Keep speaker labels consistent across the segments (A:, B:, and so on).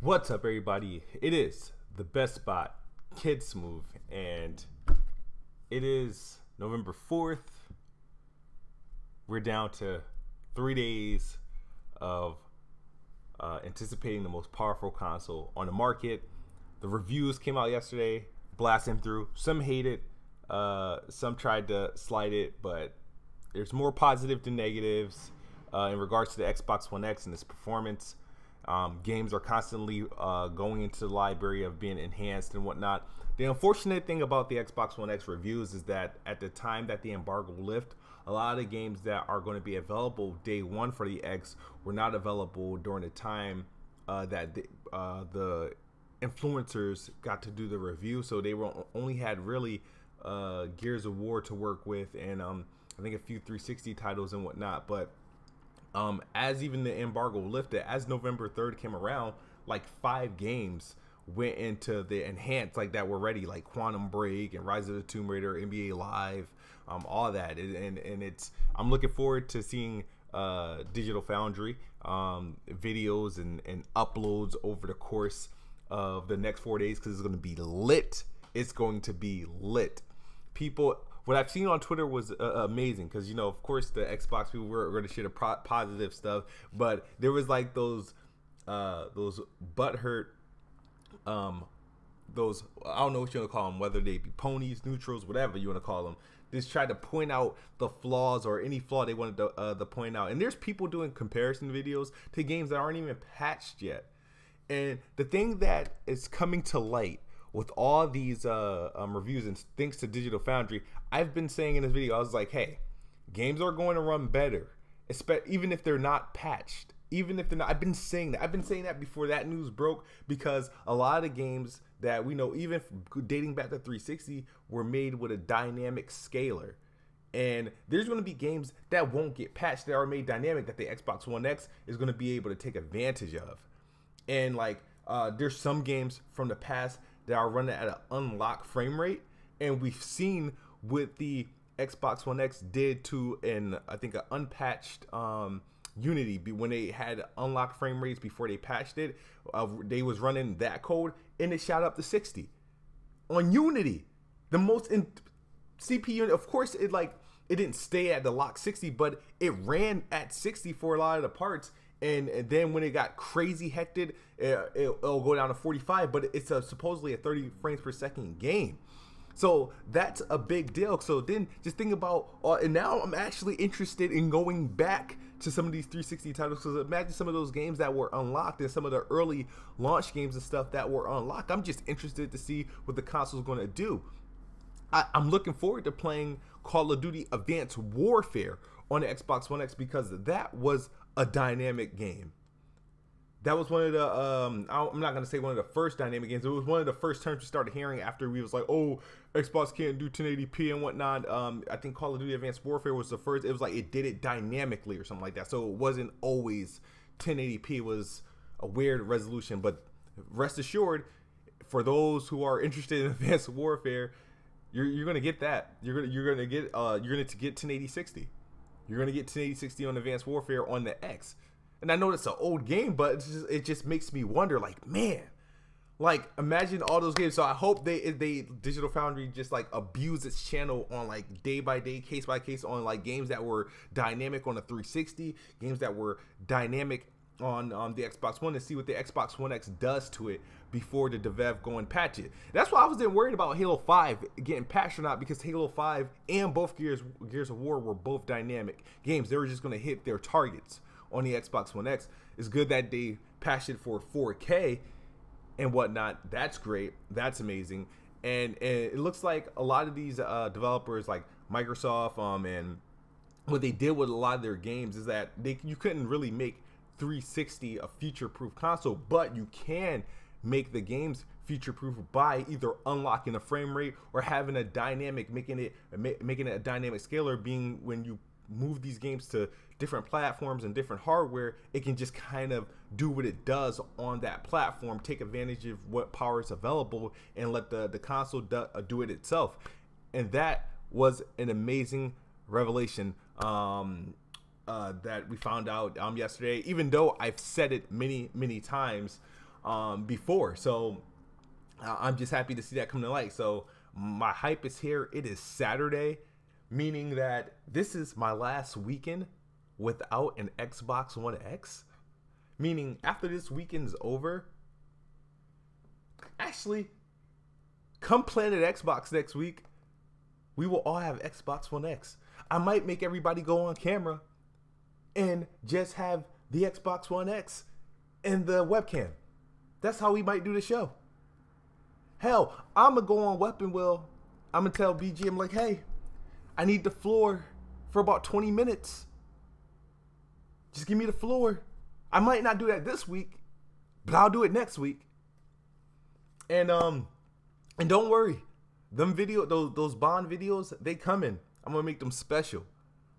A: What's up, everybody? It is the best spot, KidSmoove, and it is November 4th. We're down to 3 days of anticipating the most powerful console on the market. The reviews came out yesterday, blasting through. Some hate it, some tried to slide it, but there's more positive than negatives in regards to the Xbox One X and its performance. Games are constantly going into the library of being enhanced and whatnot. The unfortunate thing about the Xbox One X reviews is that at the time that the embargo lifted, a lot of the games that are going to be available day one for the X were not available during the time that the influencers got to do the review. So they only had really Gears of War to work with, and I think a few 360 titles and whatnot. But as even the embargo lifted, as November 3rd came around, like 5 games went into the enhanced, like that were ready, like Quantum Break and Rise of the Tomb Raider, NBA Live, all that. And it's, I'm looking forward to seeing Digital Foundry videos and uploads over the course of the next 4 days, because it's going to be lit. It's going to be lit. What I've seen on Twitter was amazing, because, you know, of course the Xbox people were going to share the positive stuff, but there was like those butthurt, those, I don't know what you want to call them, whether they be ponies, neutrals, whatever you want to call them, just try to point out the flaws or any flaw they wanted to point out. And there's people doing comparison videos to games that aren't even patched yet. And the thing that is coming to light with all these reviews, and thanks to Digital Foundry, I've been saying in this video, I was like, hey, games are going to run better, even if they're not patched. Even if they're not, I've been saying that before that news broke, because a lot of the games that we know, even dating back to 360, were made with a dynamic scaler. And there's going to be games that won't get patched, that are made dynamic, that the Xbox One X is going to be able to take advantage of. And like, there's some games from the past that are running at an unlocked frame rate, and we've seen what the Xbox One X did to I think an unpatched Unity, when they had unlocked frame rates before they patched it. They was running that code and it shot up to 60 on Unity, the most in CPU. Of course, it didn't stay at the lock 60, but it ran at 60 for a lot of the parts. And then when it got crazy hectic, it'll go down to 45, but it's supposedly a 30 frames per second game. So that's a big deal. So then just think about, and now I'm actually interested in going back to some of these 360 titles, because imagine some of those games that were unlocked and some of the early launch games and stuff that were unlocked. I'm just interested to see what the console is going to do. I'm looking forward to playing Call of Duty Advanced Warfare on the Xbox One X, because that was a dynamic game. That was one of the I'm not gonna say one of the first dynamic games. It was one of the first terms we started hearing after we was like, oh, Xbox can't do 1080p and whatnot. I think Call of Duty Advanced Warfare was the first. It was like it did it dynamically or something like that. So it wasn't always 1080p. It was a weird resolution. But rest assured, for those who are interested in Advanced Warfare, you're gonna get that. You're gonna get 1080-60. You're gonna get 1080-60 on Advanced Warfare on the X. And I know it's an old game, but it just makes me wonder, like, man, like, imagine all those games. So I hope they Digital Foundry just like abuse its channel on like day by day, case by case, on like games that were dynamic on the 360, games that were dynamic on the Xbox One, to see what the Xbox One X does to it before the dev go and patch it. That's why I wasn't worried about Halo 5 getting patched or not, because Halo 5 and both Gears of War were both dynamic games. They were just going to hit their targets on the Xbox One X. It's good that they patched it for 4K and whatnot. That's great. That's amazing. And it looks like a lot of these developers like Microsoft and what they did with a lot of their games is that you couldn't really make 360 a future-proof console, but you can make the games future-proof by either unlocking a frame rate or having a dynamic, making it a dynamic scaler, being when you move these games to different platforms and different hardware, it can just kind of do what it does on that platform, take advantage of what power is available, and let the console do it itself. And that was an amazing revelation that we found out yesterday, even though I've said it many times before. So I'm just happy to see that come to light. So my hype is here. It is Saturday, meaning that this is my last weekend without an Xbox One X. Meaning after this weekend's over, actually, come Planet Xbox next week, we will all have Xbox One X. I might make everybody go on camera and just have the Xbox One X and the webcam. That's how we might do the show. Hell, I'm going to go on Weapon Wheel. I'm going to tell BG, I'm like, hey, I need the floor for about 20 minutes. Just give me the floor. I might not do that this week, but I'll do it next week. And don't worry, them those Bond videos, they coming. I'm gonna make them special.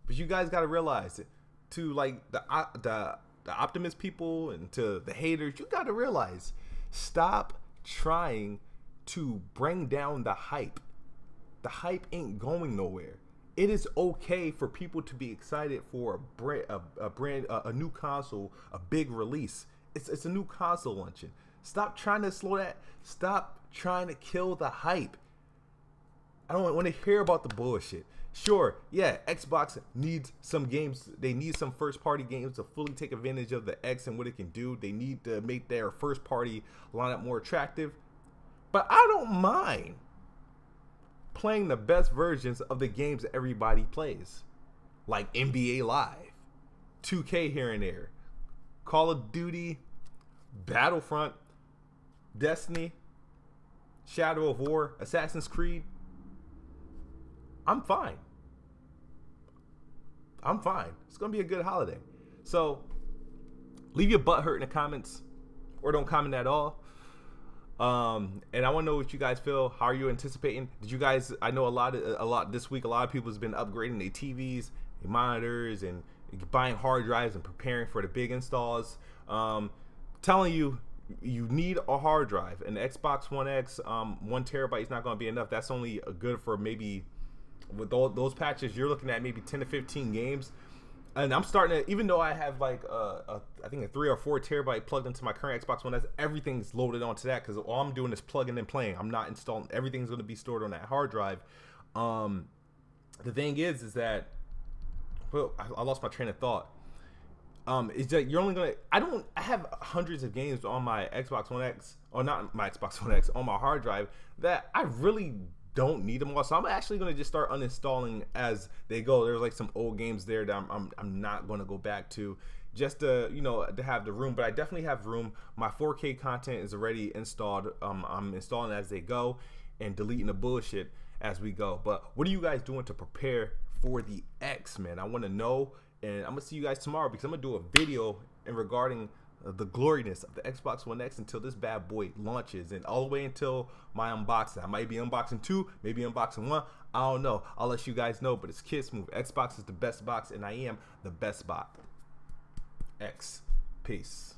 A: But you guys gotta realize it. To like the optimist people and to the haters, you gotta realize, stop trying to bring down the hype. The hype ain't going nowhere. It is okay for people to be excited for a new console, a big release. It's a new console launching. Stop trying to slow that. Stop trying to kill the hype. I don't want to hear about the bullshit. Sure, yeah, Xbox needs some games. They need some first-party games to fully take advantage of the X and what it can do. They need to make their first-party lineup more attractive. But I don't mind playing the best versions of the games that everybody plays. Like NBA Live, 2K here and there, Call of Duty, Battlefront, Destiny, Shadow of War, Assassin's Creed. I'm fine. I'm fine. It's going to be a good holiday. So leave your butt hurt in the comments, or don't comment at all. And I want to know what you guys feel. How are you anticipating? Did you guys, I know a lot this week, a lot of people has been upgrading their TVs, their monitors, and buying hard drives and preparing for the big installs. Telling you, you need a hard drive. An Xbox One X, 1 terabyte is not going to be enough. That's only good for maybe, with all those patches, you're looking at maybe 10 to 15 games. And I'm starting to, even though I have like I think a 3 or 4 terabyte plugged into my current Xbox One S, everything's loaded onto that because all I'm doing is plugging and playing. I'm not installing. Everything's going to be stored on that hard drive. The thing is that, well, I lost my train of thought. Is that you're only gonna? I have hundreds of games on my Xbox One X, or not my Xbox One X, on my hard drive that I really don't need them all. So I'm actually gonna just start uninstalling as they go. There's like some old games there that I'm not gonna go back to, just to, you know, to have the room. But I definitely have room. My 4K content is already installed. I'm installing as they go and deleting the bullshit as we go. But what are you guys doing to prepare for the X, man? I want to know. And I'm gonna see you guys tomorrow, because I'm gonna do a video in regarding the gloriness of the Xbox One X until this bad boy launches, and all the way until my unboxing. I might be unboxing 2, maybe unboxing 1. I don't know. I'll let you guys know. But it's KidSmoove. Xbox is the best box, and I am the best bot. X. Peace.